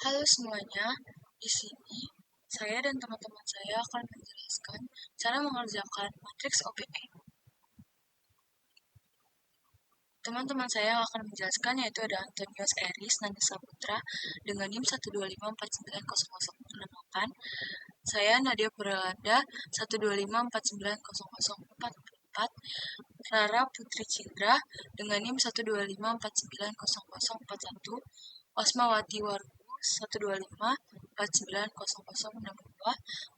Halo semuanya, di sini saya dan teman-teman saya akan menjelaskan cara mengerjakan matriks OBE. Teman-teman saya yang akan menjelaskan yaitu ada Antonius Eris Nanda Saputra dengan NIM 125490068. Saya Nadia Puralanda 125490044. Rara Putri Cindra dengan NIM 125490041. Osmawati Warubu 125490062.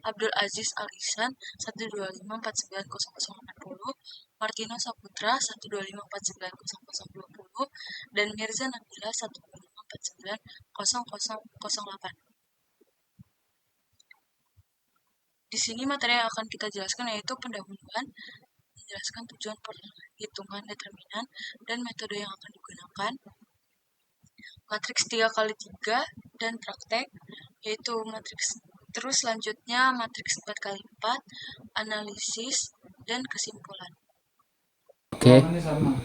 Abdul Aziz Al Ihsan 125490060. Martino Saputra 125490020 dan Mirza Nabila 125490008. Di sini materi yang akan kita jelaskan yaitu pendahuluan, menjelaskan tujuan perhitungan determinan dan metode yang akan digunakan, matriks 3x3 dan praktek, yaitu matriks. Terus selanjutnya matriks 4x4, analisis, dan kesimpulan. Oke,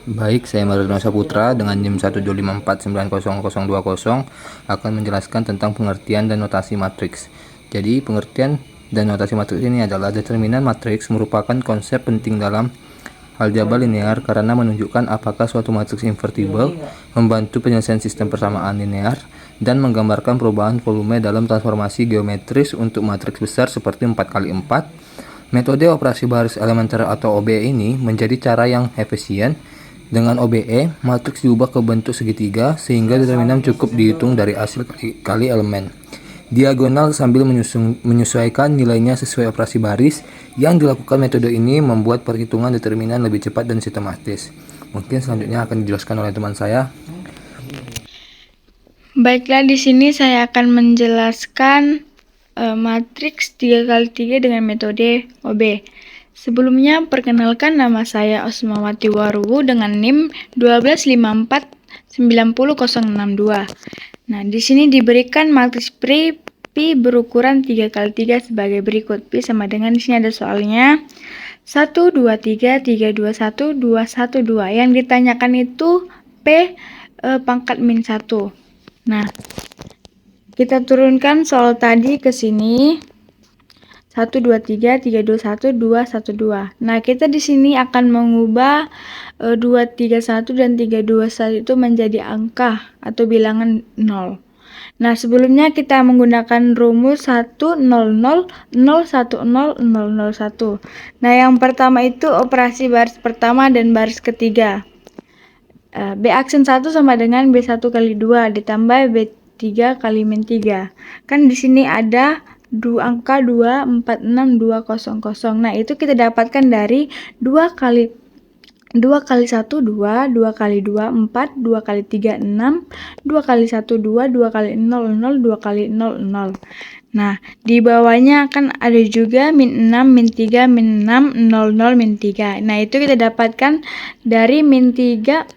baik, saya Martino Saputra dengan NIM 125490020 akan menjelaskan tentang pengertian dan notasi matriks. Jadi, pengertian dan notasi matriks ini adalah determinan matriks merupakan konsep penting dalam aljabar linear karena menunjukkan apakah suatu matriks invertible, membantu penyelesaian sistem persamaan linear, dan menggambarkan perubahan volume dalam transformasi geometris untuk matriks besar seperti 4x4. Metode operasi baris elementer atau OBE ini menjadi cara yang efisien. Dengan OBE, matriks diubah ke bentuk segitiga sehingga determinan cukup dihitung dari hasil kali elemen diagonal sambil menyesuaikan nilainya sesuai operasi baris. Yang dilakukan metode ini membuat perhitungan determinan lebih cepat dan sistematis. Mungkin selanjutnya akan dijelaskan oleh teman saya. Baiklah, di sini saya akan menjelaskan matriks 3x3 dengan metode OB. Sebelumnya, perkenalkan, nama saya Osmawati Warubu dengan NIM 125490062. Nah, di sini diberikan matriks Pi berukuran 3x3 sebagai berikut. Pi sama dengan, di sini ada soalnya 1, 2, 3, 3, 2, 1, 2, 1, 2. Yang ditanyakan itu P pangkat min 1. Nah, kita turunkan soal tadi ke sini. 1, 2, 3, 3, 2, 1, 2, 1, 2. Nah, kita di sini akan mengubah 2, 3, 1 dan 3, 2, 1 itu menjadi angka atau bilangan 0. Nah, sebelumnya kita menggunakan rumus 1, 0, 0, 0, 1, 0, 0, 0, 1. Nah, yang pertama itu operasi baris pertama dan baris ketiga. B aksen 1 sama dengan B1 kali 2 ditambah B3 kali min 3. Kan di sini ada angka 2, 4, 6, 2, 0, 0. Nah, itu kita dapatkan dari 2 kali 1, 2, 2 kali 2, 4, 2 kali 3, 6, 2 kali 1, 2, 2 kali 0, 0, 2 kali 0, 0. Nah, di bawahnya kan ada juga min 6, min 3, min 6, 0, 0, min 3. Nah, itu kita dapatkan dari min 3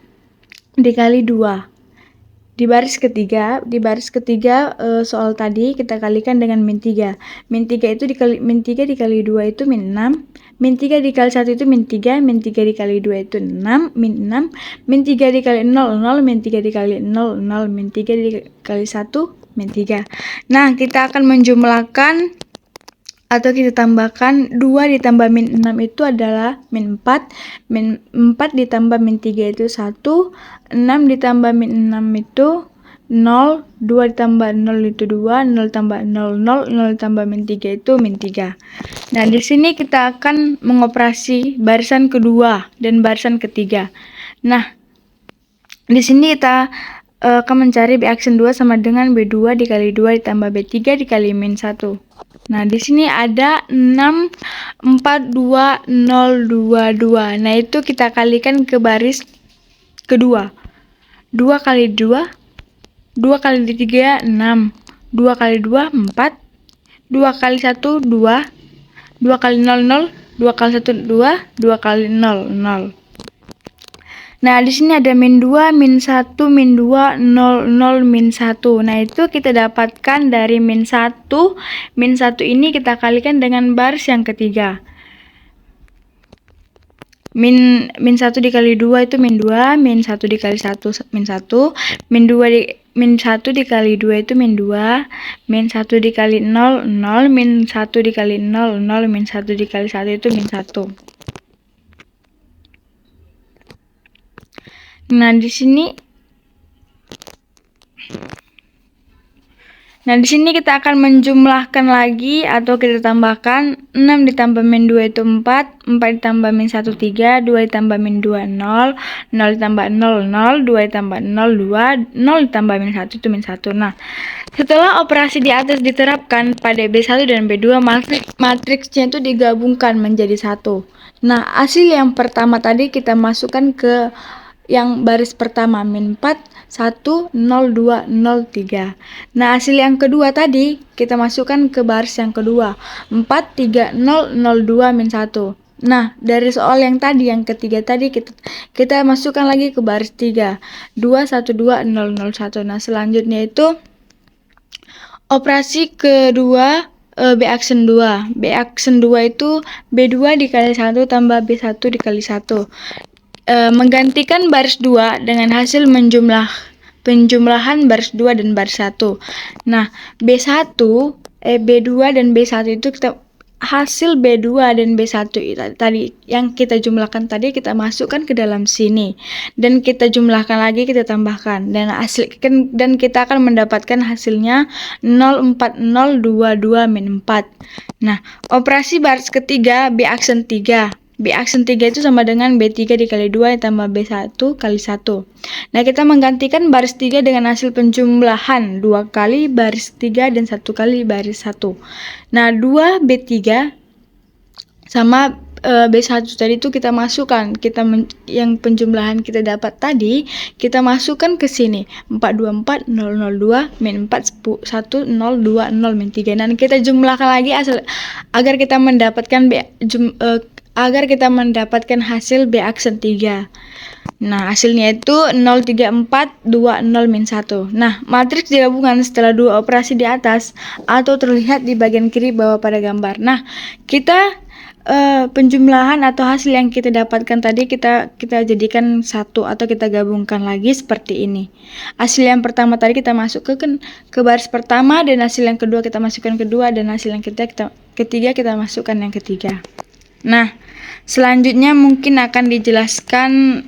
dikali 2. Di baris ketiga soal tadi kita kalikan dengan min 3. Min 3 itu min 3 dikali 2 itu min 6. Min 3 dikali 1 itu min 3. Min 3 dikali 2 itu 6. Min 6. Min 3 dikali 0, 0. Min 3 dikali 0, 0. Min 3 dikali 1, min 3. Nah, kita akan menjumlahkan atau kita tambahkan 2 ditambah min 6 itu adalah min 4. Min 4 ditambah min 3 itu 1. 6 ditambah min 6 itu 0. 2 ditambah 0 itu 2. 0 tambah 0, 0. 0 ditambah min 3 itu min 3. Nah, di sini kita akan mengoperasi barisan kedua dan barisan ketiga. Nah, di sini kita akan mencari B aksen 2 sama dengan B2 dikali 2 ditambah B3 dikali min 1. Nah, di sini ada 6, 4, 2, 0, 2, 2. Nah, itu kita kalikan ke baris kedua. 2 kali 2, 2 kali 3, 6. 2 kali 2, 4. 2 kali 1, 2. 2 kali 0, 0. 2 kali 1, 2. 2 kali 0, 0. Nah, di sini ada min 2, min 1, min 2, 0, 0, min 1. Nah, itu kita dapatkan dari min 1. Min 1 ini kita kalikan dengan baris yang ketiga. Min 1 dikali 2 itu min 2, min 1 dikali 1 min 1, min 2 min 1 dikali 2 itu min 2, min 1 dikali 0, 0, min 1 dikali 0, 0, min 1 dikali 1 itu min 1. Nah, di sini kita akan menjumlahkan lagi atau kita tambahkan 6 ditambah min 2 itu 4, 4 ditambah min 1 3, 2 ditambah min 2 0, 0 ditambah 0 0, 2 ditambah 0 2, 0 ditambah min 1 itu min 1. Nah, setelah operasi di atas diterapkan pada B1 dan B2, matriksnya itu digabungkan menjadi 1. Nah, hasil yang pertama tadi kita masukkan ke yang baris pertama, min 4, 1, 0, 2, 0, 3. Nah, hasil yang kedua tadi kita masukkan ke baris yang kedua, 4, 3, 0, 0, 2, min 1. Nah, dari soal yang tadi, yang ketiga tadi, kita masukkan lagi ke baris 3, 2, 1, 2, 0, 0, 1. Nah, selanjutnya itu operasi kedua, B aksen 2. B aksen 2 itu B2 dikali 1 tambah B1 dikali 1. Menggantikan baris 2 dengan hasil penjumlahan baris 2 dan baris 1. Nah, B2 dan B1 itu hasil B2 dan B1 tadi yang kita jumlahkan tadi kita masukkan ke dalam sini dan kita jumlahkan lagi, kita tambahkan dan kita akan mendapatkan hasilnya 04022 min 4. Nah, operasi baris ketiga B aksen 3. B aksen 3 itu sama dengan B3 dikali 2 tambah B1 kali 1. Nah, kita menggantikan baris 3 dengan hasil penjumlahan 2 kali baris 3 dan 1 kali baris 1. Nah, 2B3 sama B1 tadi itu kita masukkan, yang penjumlahan kita dapat tadi, kita masukkan ke sini, 424 002 min 4 1020 min 3. Dan kita jumlahkan lagi agar kita mendapatkan hasil B aksen 3. Nah, hasilnya itu 03420 min 1. Nah, matriks digabungan setelah dua operasi di atas atau terlihat di bagian kiri bawah pada gambar. Nah, kita penjumlahan atau hasil yang kita dapatkan tadi kita jadikan satu atau kita gabungkan lagi seperti ini. Hasil yang pertama tadi kita masukkan ke baris pertama dan hasil yang kedua kita masukkan kedua dan hasil yang ketiga kita masukkan yang ketiga. Nah, selanjutnya mungkin akan dijelaskan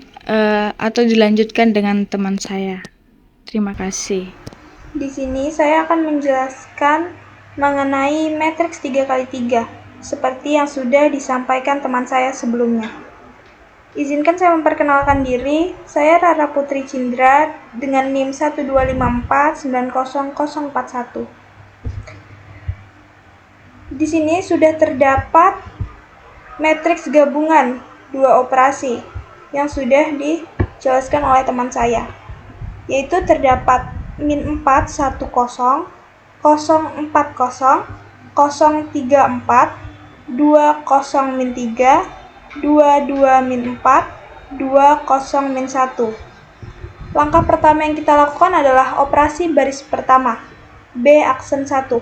atau dilanjutkan dengan teman saya. Terima kasih. Di sini saya akan menjelaskan mengenai matriks 3x3 seperti yang sudah disampaikan teman saya sebelumnya. Izinkan saya memperkenalkan diri. Saya Rara Putri Cindra dengan NIM 125490041. Di sini sudah terdapat matriks gabungan dua operasi yang sudah dijelaskan oleh teman saya, yaitu terdapat min 4 10 040 034 20 min 3 22 min 4 20 min 1. Langkah pertama yang kita lakukan adalah operasi baris pertama, B aksen 1.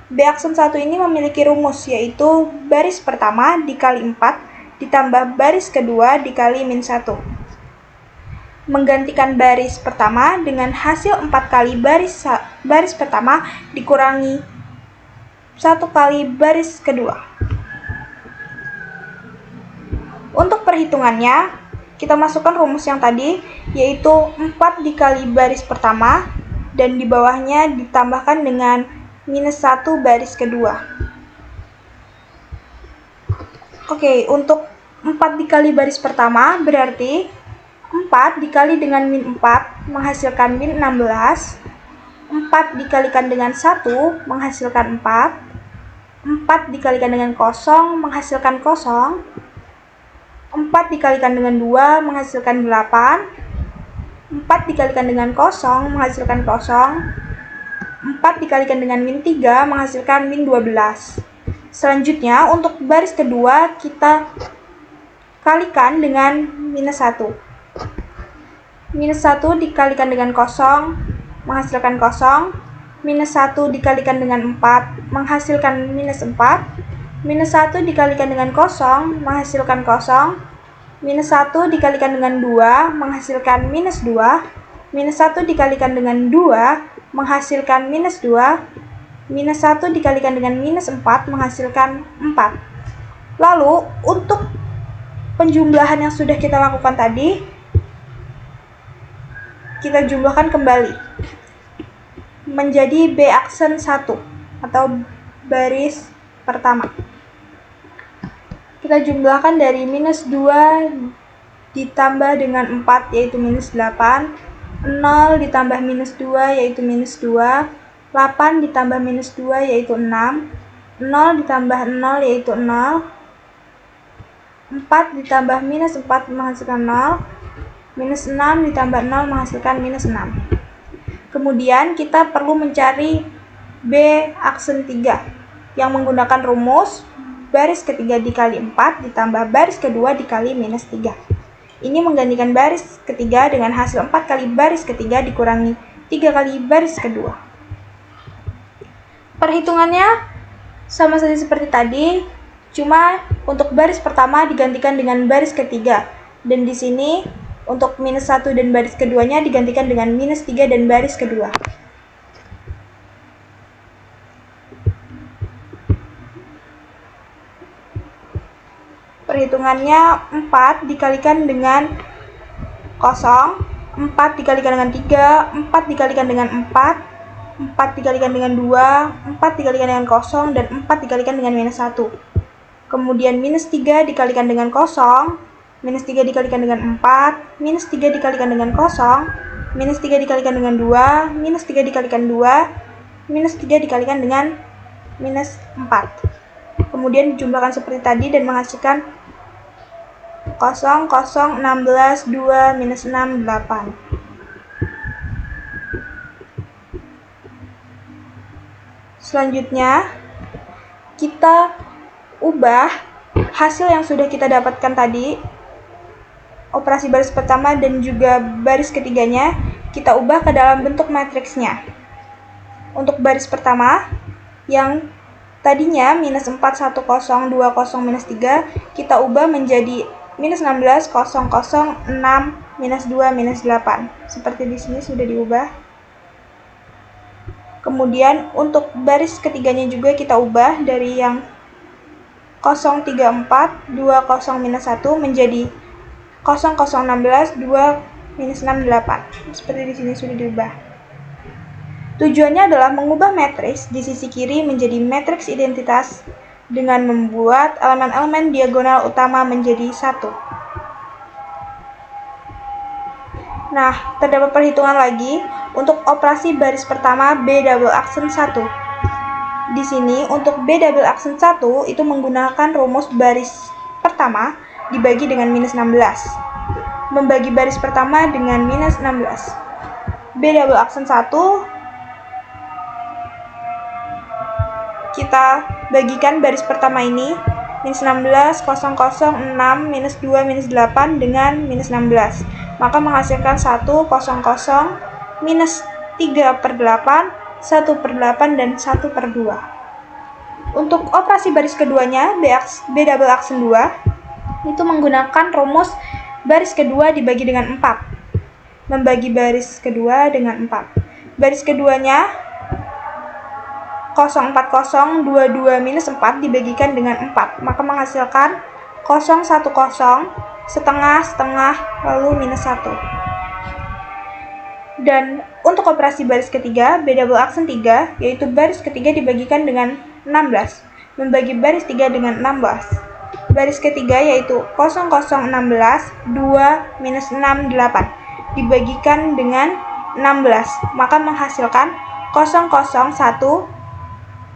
B aksen 1 ini memiliki rumus, yaitu baris pertama dikali 4 ditambah baris kedua dikali min 1. Menggantikan baris pertama dengan hasil 4 kali baris pertama dikurangi 1 kali baris kedua. Untuk perhitungannya, kita masukkan rumus yang tadi, yaitu 4 dikali baris pertama, dan di bawahnya ditambahkan dengan minus 1 baris kedua. Oke, untuk 4 dikali baris pertama, berarti 4 dikali dengan min 4 menghasilkan min 16, 4 dikalikan dengan 1 menghasilkan 4, 4 dikalikan dengan 0 menghasilkan 0, 4 dikalikan dengan 2 menghasilkan 8, 4 dikalikan dengan 0 menghasilkan 0, 4 dikalikan dengan min 3 menghasilkan min 12. Selanjutnya, untuk baris kedua kita kalikan dengan minus 1. Minus 1 dikalikan dengan 0 menghasilkan 0, minus 1 dikalikan dengan 4 menghasilkan minus 4, minus 1 dikalikan dengan 0 menghasilkan 0, minus 1 dikalikan dengan 2 menghasilkan minus 2, minus 1 dikalikan dengan 2 menghasilkan minus 2, minus 1 dikalikan dengan minus 4 menghasilkan 4. Lalu, untuk penjumlahan yang sudah kita lakukan tadi, kita jumlahkan kembali menjadi B aksen 1 atau baris pertama. Kita jumlahkan dari minus 2 ditambah dengan 4 yaitu minus 8, 0 ditambah minus 2 yaitu minus 2, 8 ditambah minus 2 yaitu 6, 0 ditambah 0 yaitu 0, 4 ditambah minus 4 menghasilkan 0, minus 6 ditambah 0 menghasilkan minus 6. Kemudian kita perlu mencari B aksen 3 yang menggunakan rumus baris ketiga dikali 4 ditambah baris kedua dikali minus 3. Ini menggantikan baris ketiga dengan hasil 4 kali baris ketiga dikurangi 3 kali baris kedua. Perhitungannya sama saja seperti tadi, cuma untuk baris pertama digantikan dengan baris ketiga, dan di sini untuk minus 1 dan baris keduanya digantikan dengan minus 3 dan baris kedua. Perhitungannya 4 dikalikan dengan 0, 4 dikalikan dengan 3, 4 dikalikan dengan 4, 4 dikalikan dengan 2, 4 dikalikan dengan 0, dan 4 dikalikan dengan minus 1. Kemudian minus 3 dikalikan dengan 0, minus 3 dikalikan dengan 4, minus 3 dikalikan dengan 0, minus 3 dikalikan dengan 2, minus 3 dikalikan 2, minus 3 dikalikan dengan minus 4. Kemudian dijumlahkan seperti tadi dan menghasilkan 0, 0, 16, 2, minus 6, 8. Selanjutnya, kita ubah hasil yang sudah kita dapatkan tadi, operasi baris pertama dan juga baris ketiganya, kita ubah ke dalam bentuk matriksnya. Untuk baris pertama, yang tadinya minus 4, 1, 0, 2, 0, minus 3, kita ubah menjadi minus 16, 0, 0, 6, minus 2, minus 8. Seperti di sini sudah diubah. Kemudian untuk baris ketiganya juga kita ubah dari yang 0, 3, 4, 2, 0, minus 1 menjadi 0, 0, 16, 2, minus 6, 8. Seperti di sini sudah diubah. Tujuannya adalah mengubah matriks di sisi kiri menjadi matriks identitas dengan membuat elemen-elemen diagonal utama menjadi 1. Nah, terdapat perhitungan lagi untuk operasi baris pertama B double aksen 1. Di sini untuk B double aksen 1 itu menggunakan rumus baris pertama dibagi dengan minus 16. Membagi baris pertama dengan minus 16. B double aksen 1 kita bagikan baris pertama ini minus 16, 0, 0, 6, minus 2, minus 8 dengan minus 16. Maka menghasilkan 1, 0, 0, minus 3/8, 1/8, dan 1/2. Untuk operasi baris keduanya, B double aksen 2, itu menggunakan rumus baris kedua dibagi dengan 4. Membagi baris kedua dengan 4. Baris keduanya 0, 4, 0, 2, 2, minus 4 dibagikan dengan 4. Maka menghasilkan 0, 1, 0, setengah, setengah, lalu minus 1. Dan untuk operasi baris ketiga, B double aksen 3, yaitu baris ketiga dibagikan dengan 16. Membagi baris 3 dengan 16. Baris ketiga yaitu 0, 0, 16, 2, minus 6, 8. Dibagikan dengan 16. Maka menghasilkan 0, 0, 1,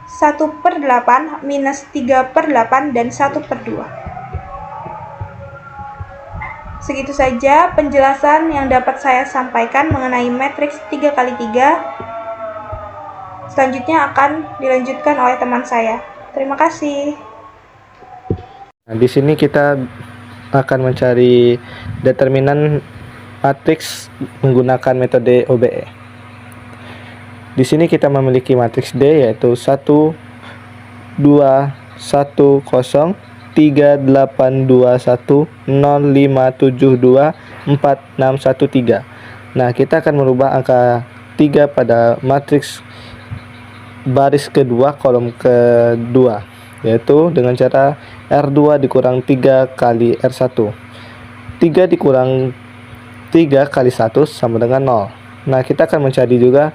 1/8, minus 3/8, dan 1/2. Segitu saja penjelasan yang dapat saya sampaikan mengenai matriks 3x3. Selanjutnya akan dilanjutkan oleh teman saya. Terima kasih. Nah, di sini kita akan mencari determinan matriks menggunakan metode OBE. Di sini kita memiliki matriks D yaitu 1, 2, 1, 0, 3, 8, 2, 1, 0, 5, 7, 2, 4, 6, 1, 3. Nah, kita akan merubah angka 3 pada matriks baris kedua kolom kedua, yaitu dengan cara R2 dikurang 3 kali R1. 3 dikurang 3 kali 1 sama dengan 0. Nah, kita akan mencari juga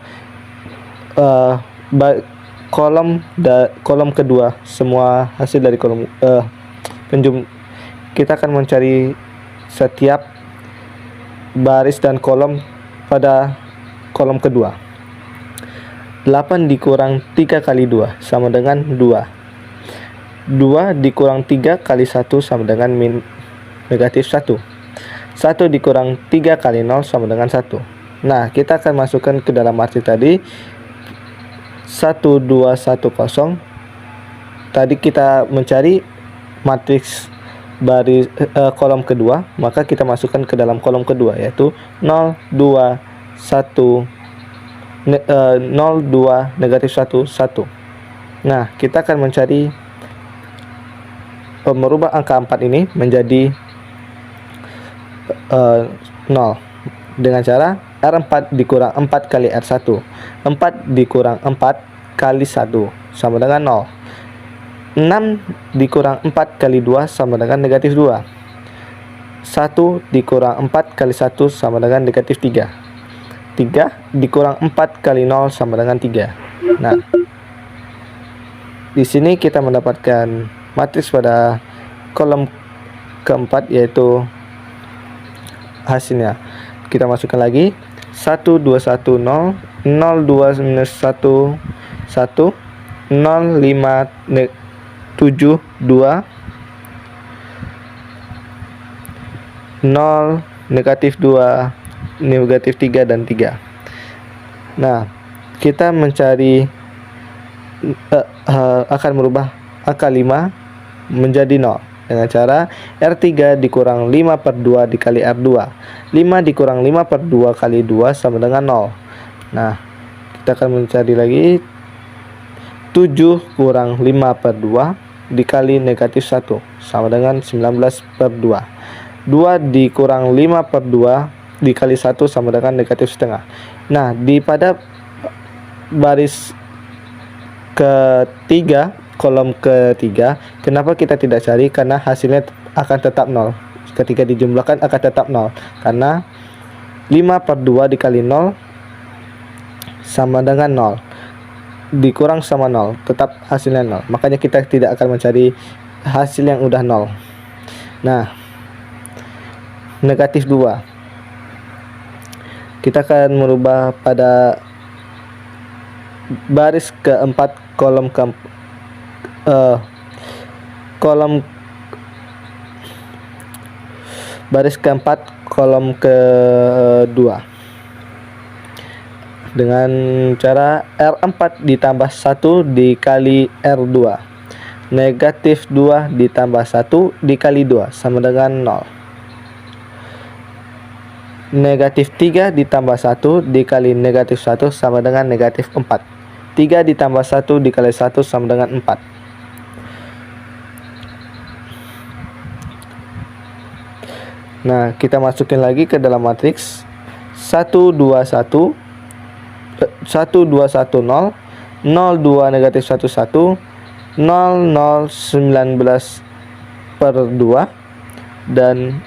kolom kedua, semua hasil dari kolom kita akan mencari setiap baris dan kolom pada kolom kedua. 8 dikurang 3 kali 2 sama dengan 2. 2 dikurang 3 kali 1 sama dengan negatif 1. 1 dikurang 3 kali 0 sama dengan 1. Nah, kita akan masukkan ke dalam matriks tadi 1, 2, 1, 0. Tadi kita mencari matriks baris kolom kedua, maka kita masukkan ke dalam kolom kedua, yaitu 0, 2, 1, 0, 2, negatif 1, 1. Nah, kita akan mencari merubah angka 4 ini menjadi 0 dengan cara R4 dikurang 4 kali R1. 4 dikurang 4 kali 1 sama dengan 0. 6 dikurang 4 kali 2 sama dengan negatif 2. 1 dikurang 4 kali 1 sama dengan negatif 3. 3 dikurang 4 kali 0 sama dengan 3. Nah, di sini kita mendapatkan matriks pada kolom keempat, yaitu hasilnya. Kita masukkan lagi 1, 2, 1, 0, 0, 2, minus 1, 1, 0, 5, 7, 2, 0, negatif 2, negatif 3, dan 3. Nah, kita mencari akan merubah angka 5 menjadi 0 dengan cara R3 dikurang 5 per 2 dikali R2. 5 dikurang 5 per 2 kali 2 sama dengan 0. Nah, kita akan mencari lagi 7 kurang 5 per 2 dikali negatif 1 sama dengan 19 per 2. 2 dikurang 5 per 2 dikali 1 sama dengan negatif setengah. Nah, pada baris ketiga, kolom ketiga, kenapa kita tidak cari? Karena hasilnya akan tetap 0. Ketika dijumlahkan akan tetap 0, karena 5 per 2 dikali 0 sama dengan 0, dikurang sama 0, tetap hasilnya 0. Makanya kita tidak akan mencari hasil yang udah 0. Nah, negatif 2, kita akan merubah pada baris keempat kolom baris keempat kolom kedua dengan cara R4 ditambah 1 dikali R2. Negatif 2 ditambah 1 dikali 2 sama dengan 0. Negatif 3 ditambah 1 dikali negatif 1 sama dengan negatif 4. 3 ditambah 1 dikali 1 sama dengan 4. Nah, kita masukin lagi ke dalam matriks 1, 2, 1, 1, 2, 1, 0, 0, 2, negatif 1, 1, 0, 0, 19 per 2, dan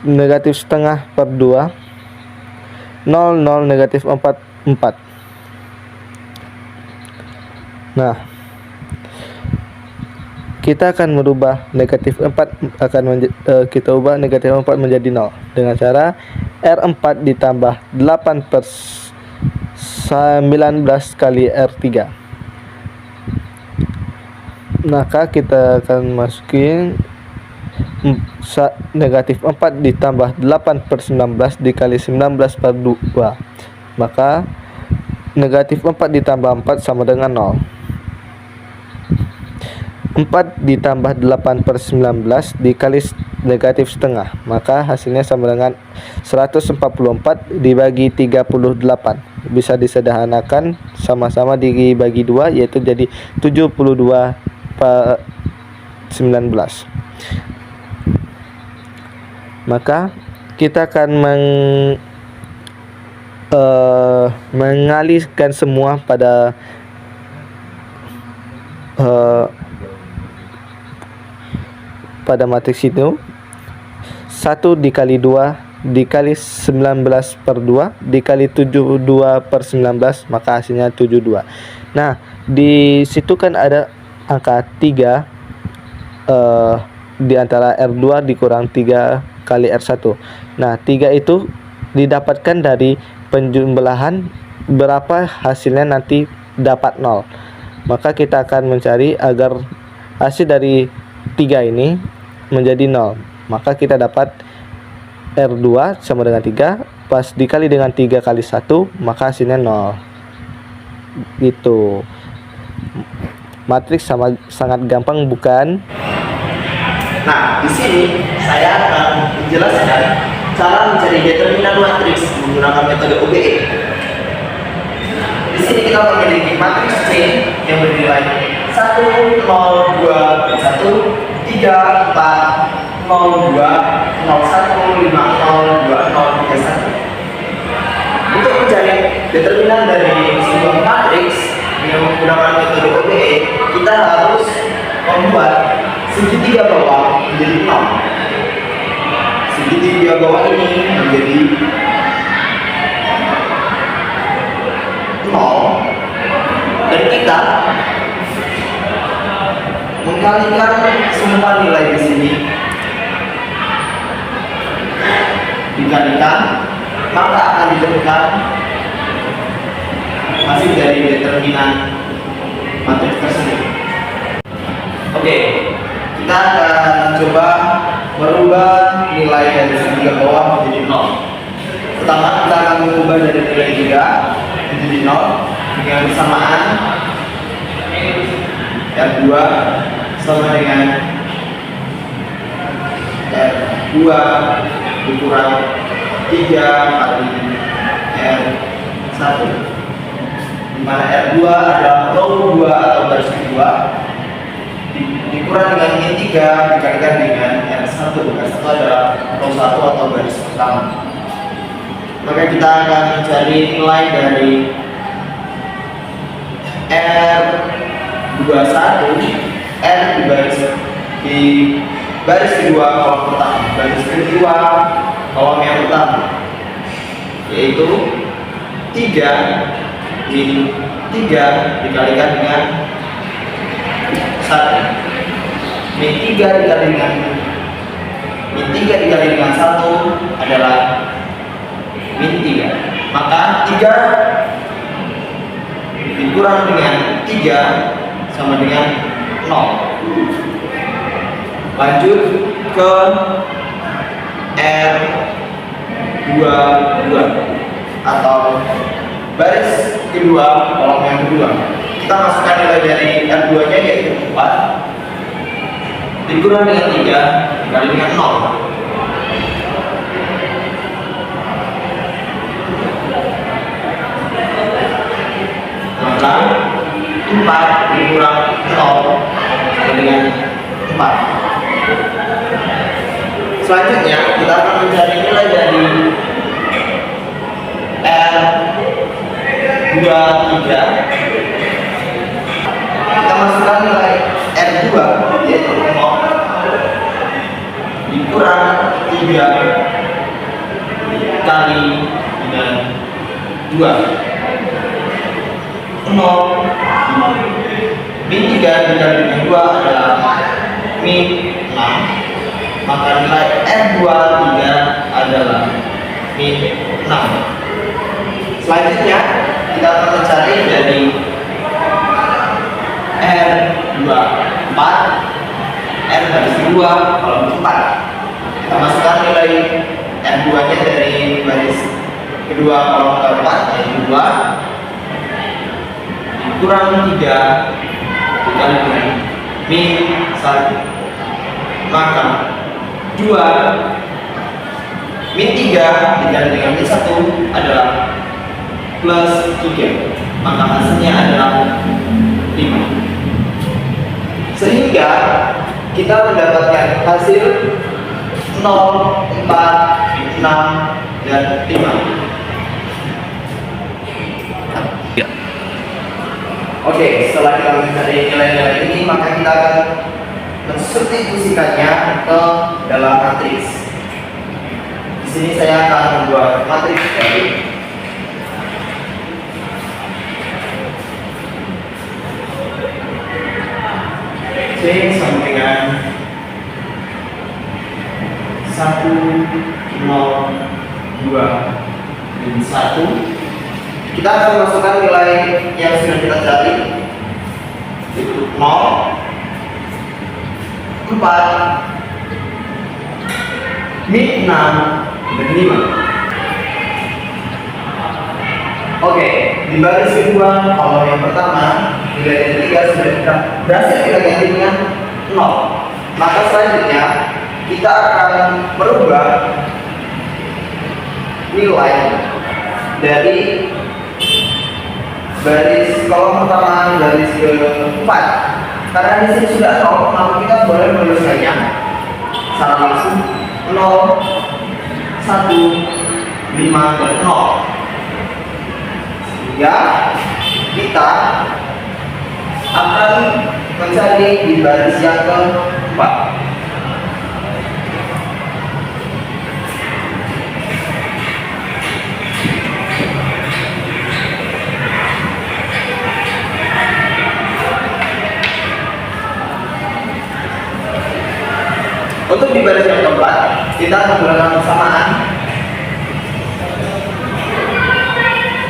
negatif setengah per 2, 0, 0, negatif 4, 4. Nah, kita akan merubah negatif 4 kita ubah negatif 4 menjadi 0 dengan cara R4 ditambah 8 per 19 kali R3. Maka kita akan masukin negatif 4 ditambah 8 per 19 dikali 19 per 2. Maka negatif 4 ditambah 4 sama dengan 0. 4 ditambah 8 per 19 dikali negatif setengah, maka hasilnya sama dengan 144 dibagi 38. Bisa disederhanakan, sama-sama dibagi 2, yaitu jadi 72 19. Maka kita akan mengalihkan semua pada matriks itu. 1 dikali 2 dikali 19 per 2 dikali 72 per 19, maka hasilnya 72. Nah, di situ kan ada angka 3 di antara R2 dikurang 3 kali R1. Nah, 3 itu didapatkan dari penjumlahan berapa hasilnya nanti dapat 0. Maka kita akan mencari agar hasil dari 3 ini menjadi 0. Maka kita dapat R2 sama dengan 3, pas dikali dengan 3 kali 1, maka hasilnya 0. Gitu. Matriks sangat gampang, bukan? Nah, di sini saya akan menjelaskan cara mencari determinan matriks menggunakan metode OBE. Di sini kita memiliki matriks C yang bernilai 1, 0, 2, 1, 3, 4, 0, 2, 0, 1, 5, 0, 2, 0, 3, 1. Untuk mencari determinan dari sebuah matriks dengan menggunakan metode OBE, kita harus membuat segitiga bawah menjadi 0. Segitiga bawah ini menjadi 0, dan kita mengkalikan semua nilai di sini dikalikan, maka akan ditemukan hasil dari determinan matriks tersebut. Oke, kita akan coba merubah nilai dari segitiga bawah menjadi 0. Pertama, kita akan mengubah dari nilai 3 menjadi 0 dengan persamaan R2 sama dengan R2 dikurang 3 kali R1, di mana R2 adalah row 2 atau baris kedua dikurang dengan min 3 dikalikan dengan R1. R1 adalah row 1 atau baris pertama. Maka kita akan mencari nilai dari R21, R di baris kedua kolom pertama, baris kedua kolom yang pertama, yaitu 3 min 3 dikalikan dengan 1. Min 3 dikali dengan 1 adalah min 3. Maka 3 dikurang dengan 3 sama dengan 0. Lanjut ke R22 atau baris kedua kolom yang kedua. Kita masukkan nilai dari R2 nya yaitu 4 dikurang dengan 3 dikali dengan 0. Maka 4 dikurang 0 sama dengan 4. Selanjutnya kita akan mencari nilai dari R23. Kita masukkan nilai R2 yaitu 0 dikurang 3 kali dengan 2. 0 min 3 dikali dengan 2 adalah min 6. Maka nilai R23 adalah min 6. Selanjutnya kita akan mencari dari R24, R baris kedua kolom 4. Kita masukkan nilai R2 nya dari baris kedua kolom keempat yaitu 2 dikurang 3 dikali dengan min 1. Maka 2 min 3 dikali dengan min 1 adalah plus 3. Maka hasilnya adalah 5. Sehingga kita mendapatkan hasil 0, 4, 6, dan 5. Oke, setelah kita mencari nilai-nilai ini, maka kita akan mensubstitusikannya ke dalam matriks. Di sini saya akan membuat matriks baru. C sama dengan 1, 0, 2, dan 1. Kita akan masukkan nilai yang sudah kita cari, yaitu 0, 4, min 6, dan 5. Oke, di baris kedua kolom yang pertama, nilai dari 3 sudah kita berhasil kita ganti dengan 0. Maka selanjutnya kita akan merubah nilai dari baris kolom pertama baris keempat. Karena di sini sudah 0, maka kita boleh menuliskannya secara langsung 0, 1, 5, dan 0. Sehingga kita akan mencari di baris yang keempat. Untuk di baris yang keempat, kita menggunakan persamaan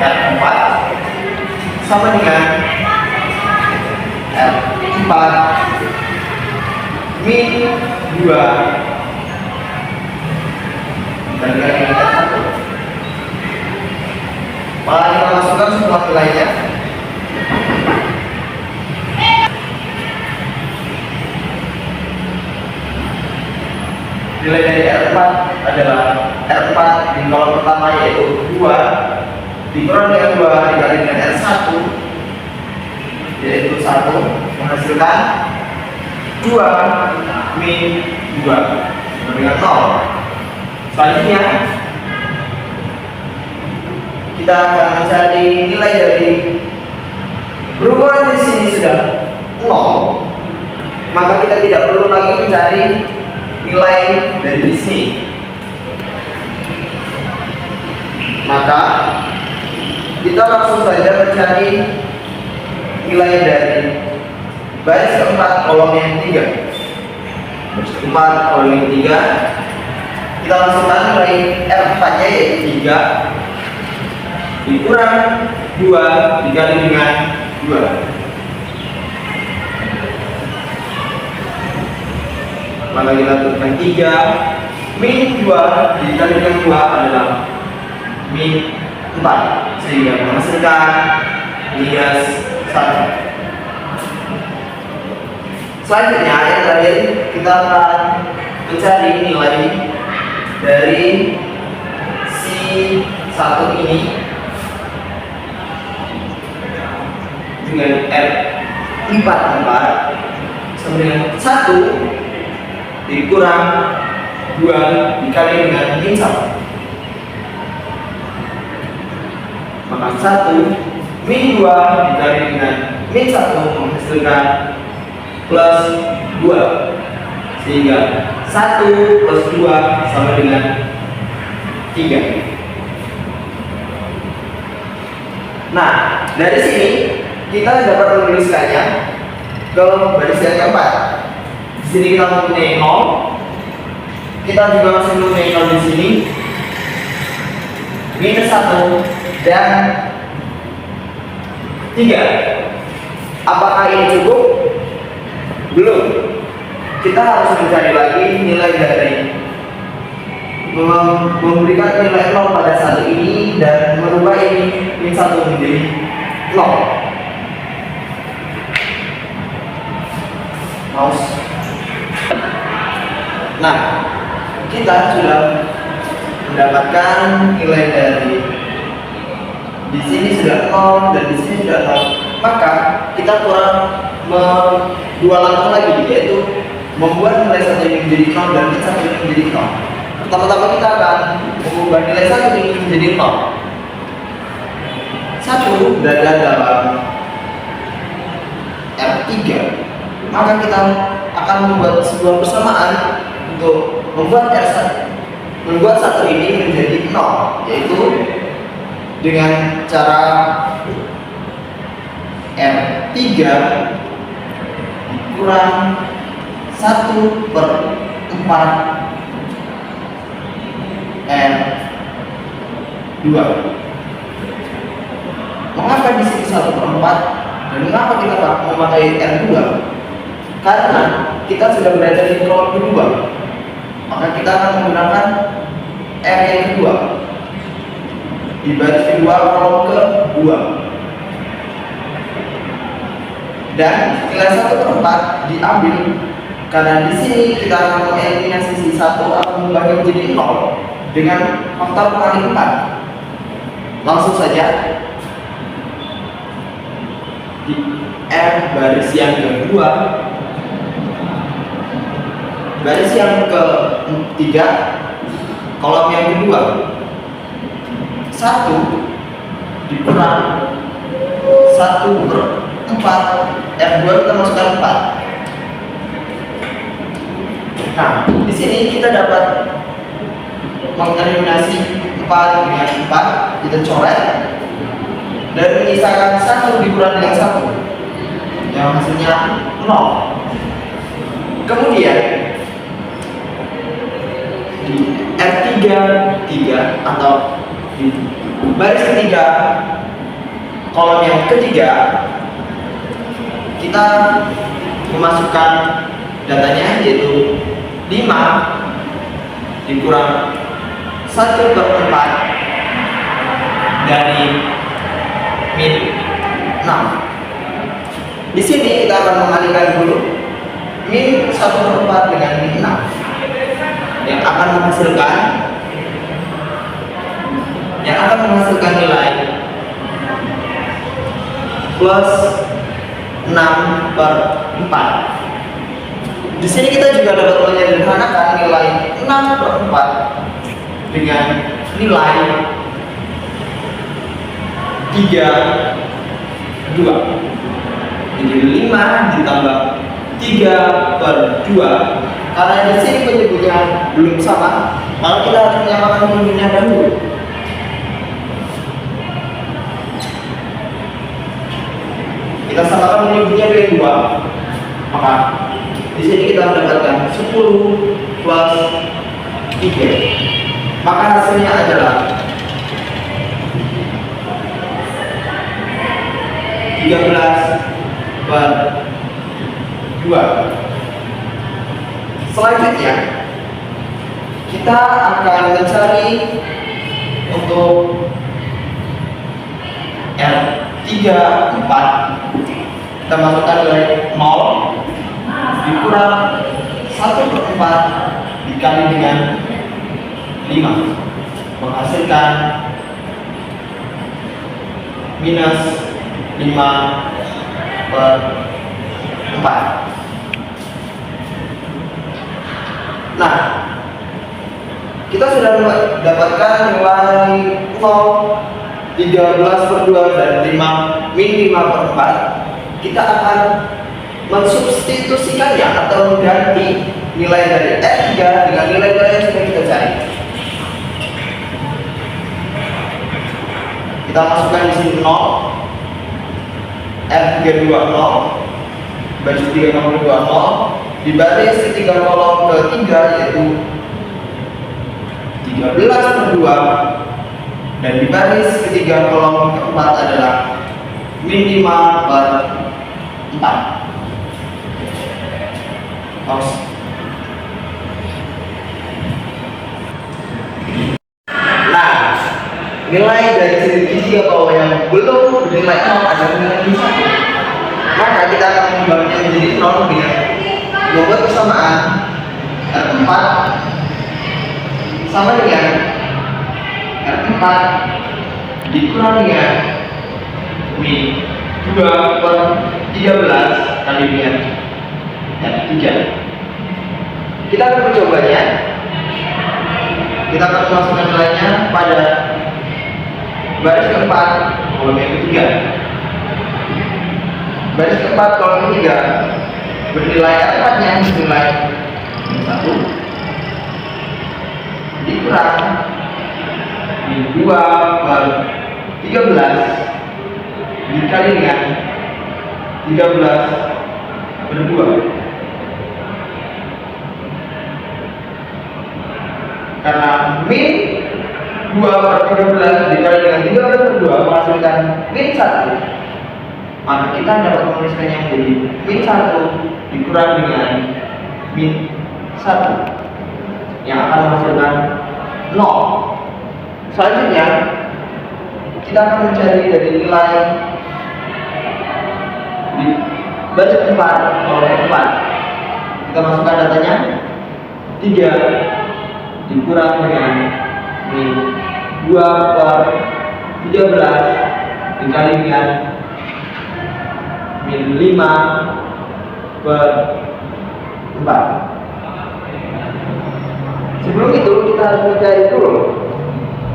R4 sama dengan R4 min 2 dan dengan R1. Maka kita masukkan semua nilainya. Nilai dari R4 adalah R4 di kolom pertama yaitu 2 dikurang dengan 2 dikali dengan R1 yaitu 1 menghasilkan 2 min 2 dengan 0. Selanjutnya kita akan mencari nilai dari berhubungan di sini sudah 0, maka kita tidak perlu lagi mencari nilai dari di sini. Maka kita langsung saja mencari nilai dari baris keempat kolom yang 3. Baris keempat kolom yang 3, kita langsungkan nilai R4 nya yaitu 3 dikurang 2 dikali dengan 2. Maka kita tuliskan 3 min 2 dikali dengan 2 adalah min 4 sehingga menghasilkan minus 1. Selanjutnya yang terakhir kita akan mencari nilai dari si 1 ini dengan R44 sama dengan 1 dikurang 2 dikali dengan min 1. Maka 1 min 2 dikali dengan min 1 menghasilkan plus 2 sehingga 1 plus 2 sama dengan 3. Nah, dari sini kita dapat menuliskannya ke baris yang keempat. Di sini kita mempunyai 0, kita juga masih mempunyai 0 di sini, minus 1 dan 3. Apakah ini cukup? Belum. Kita harus mencari lagi nilai dari memberikan nilai 0 pada satu ini dan merubah ini min 1 menjadi 0. Mouse. Nah, kita sudah mendapatkan nilai dari di sini sudah 0 dan di sini sudah 0. Maka kita kurang dua langkah lagi, yaitu membuat nilai satu ini menjadi 0 dan min 1 ini menjadi 0. Pertama-tama kita akan mengubah nilai 1 ini menjadi 0. 1 berada dalam R3, maka kita akan membuat sebuah persamaan untuk membuat satu ini menjadi 0, yaitu dengan cara R3 kurang 1/4 R2. Mengapa di sini 1/4 dan mengapa kita memakai R2? Karena kita sudah berada di kolom kedua, maka kita akan menggunakan R yang kedua di baris kedua kolom kedua, dan nilai 1/4 diambil karena di sini kita akan mengeliminasi sisi 1 akan membagi menjadi 0 dengan faktor kali 4. Langsung saja di R baris yang kedua, baris yang ketiga, kolom yang kedua, 1 dikurang 1/4 R2 kita masukkan 4. Nah, di sini kita dapat mengeliminasi 4 dengan 4, kita coret dan menyisakan 1 dikurang dengan 1 yang hasilnya 0. Kemudian di R3 atau di baris ketiga kolom yang ketiga, kita memasukkan datanya, yaitu 5 dikurang 1/4 dari min 6. Di sini kita akan mengalihkan dulu min 1/4 dengan min 6 yang akan menghasilkan nilai plus 6/4. Di sini kita juga dapat menyederhanakan nilai 6/4 dengan nilai 32. Jadi 5 ditambah 3/2. Karena di sini penyebutnya belum sama, maka kita harus menyamakan penyebutnya dahulu. Kita samakan penyebutnya dengan 2. Maka di sini kita mendapatkan 10 plus 3. Maka hasilnya adalah 13/2. Selanjutnya kita akan mencari untuk R3 4. Kita masukkan nilai 0 dikurang 1/4 dikali dengan 5 menghasilkan minus 5/4. Nah, kita sudah mendapatkan nilai 0, 13/2 dan min 5/4. Kita akan mensubstitusikannya atau mengganti nilai dari R3 dengan nilai-nilai yang sudah kita cari. Kita masukkan di sini 0, R32 0, baris 3 nomor 2 0, di baris ketiga kolom ketiga yaitu 13/2, dan di baris ketiga kolom keempat adalah min 5/4. Nah, nilai dari sisi atau yang belum bernilai 0 adalah nilai 1. Maka kita akan mengubahnya menjadi 0 dengan membuat persamaan R4 sama dengan R4 dikurang dengan min 2/13 kali dengan 3. Kita akan mencobanya. Kita akan memasukkan nilainya pada baris keempat kolom yang ketiga. Baris keempat kolom ketiga bernilai tepatnya nilai 1 dikurang 2/13 dikali dengan 13/2. Karena min 2/13 dikali dengan 13/2 menghasilkan min 1, maka kita dapat menuliskannya menjadi min 1 dikurang dengan min 1 yang akan menghasilkan 0. Selanjutnya kita akan mencari dari nilai di baris 4 kolom 4. Kita masukkan datanya 3 dikurang dengan min 2/13 dikali dengan min 5/4. Sebelum itu kita harus mencari dulu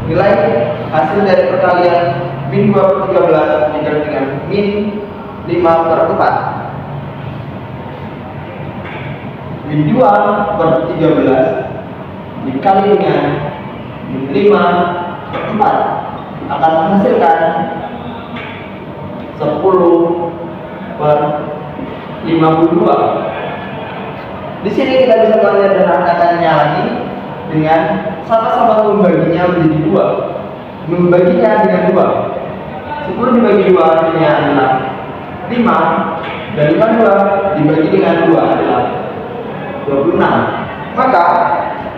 nilai hasil dari perkalian min 2/13 dikali dengan min 5/4. Min 2/13 dikali dengan min 5/4 akan menghasilkan 10/52. Di sini kita bisa menyederhanakannya lagi dengan sama-sama membaginya menjadi 2. Membaginya dengan 2. 10 dibagi 2 hasilnya adalah 5, dan 52 dibagi dengan 2 adalah 26. Maka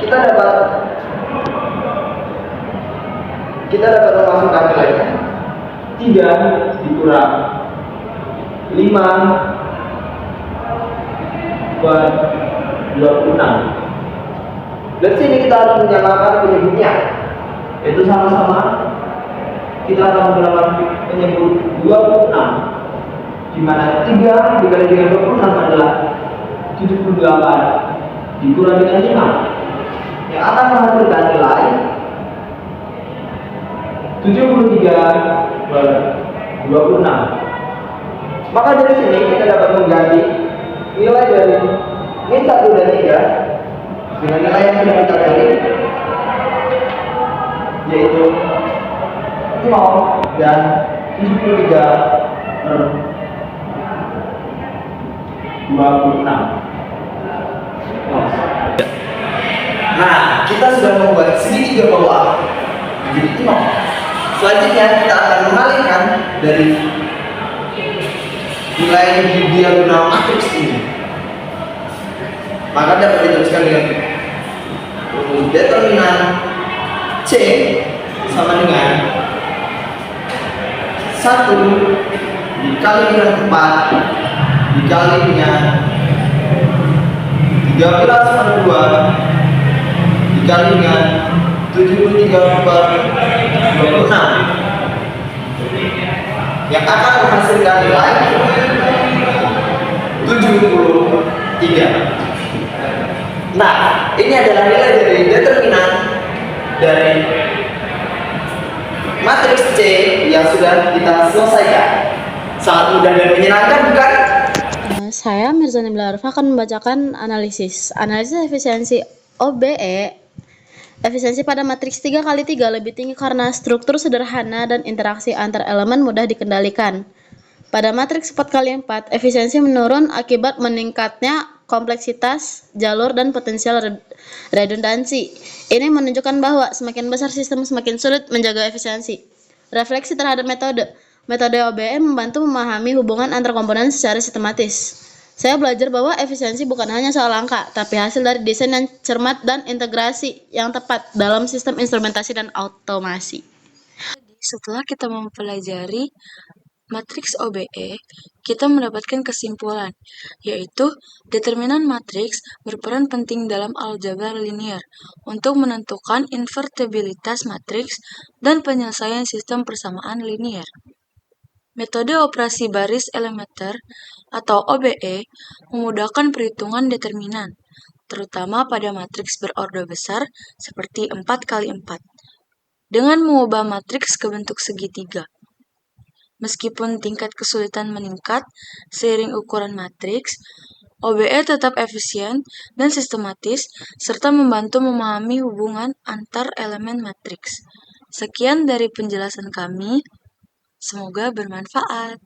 kita dapat memasukkan nilainya 3 dikurang 5/26. Dan sini kita harus menyamakan penyebutnya, yaitu sama-sama kita akan menggunakan penyebut 26, di mana 3 dikali dengan 26 adalah 78 dikurang dengan 5 yang akan menghasilkan nilai 73/26. Maka dari sini kita dapat mengganti nilai dari min 1 dan 3 dengan nilai yang sudah kita cari, yaitu 0 dan 73/26. Nah, kita sudah membuat segitiga bawah menjadi 0. Selanjutnya kita akan mengalihkan dari nilai di diagonal matriks ini. Maka dapat dituliskan dengan rumus determinan C sama dengan 1 dikali dengan 4 dikali dengan 13/2 dikali dengan 73/26 yang akan menghasilkan nilai 73. Nah, ini adalah nilai dari determinan dari matriks C yang sudah kita selesaikan. Sangat mudah dan menyenangkan, bukan? Saya Mirzani Arfa akan membacakan analisis efisiensi OBE. Efisiensi pada matriks 3x3 lebih tinggi karena struktur sederhana dan interaksi antar elemen mudah dikendalikan. Pada matriks 4x4, efisiensi menurun akibat meningkatnya kompleksitas jalur dan potensial redundansi. Ini menunjukkan bahwa semakin besar sistem semakin sulit menjaga efisiensi. Refleksi terhadap metode OBE membantu memahami hubungan antar komponen secara sistematis. Saya belajar bahwa efisiensi bukan hanya soal angka, tapi hasil dari desain yang cermat dan integrasi yang tepat dalam sistem instrumentasi dan automasi. Setelah kita mempelajari matriks OBE, kita mendapatkan kesimpulan, yaitu determinan matriks berperan penting dalam aljabar linier untuk menentukan invertibilitas matriks dan penyelesaian sistem persamaan linier. Metode operasi baris elementer atau OBE memudahkan perhitungan determinan, terutama pada matriks berorder besar seperti 4x4, dengan mengubah matriks ke bentuk segitiga. Meskipun tingkat kesulitan meningkat seiring ukuran matriks, OBE tetap efisien dan sistematis, serta membantu memahami hubungan antar elemen matriks. Sekian dari penjelasan kami, semoga bermanfaat.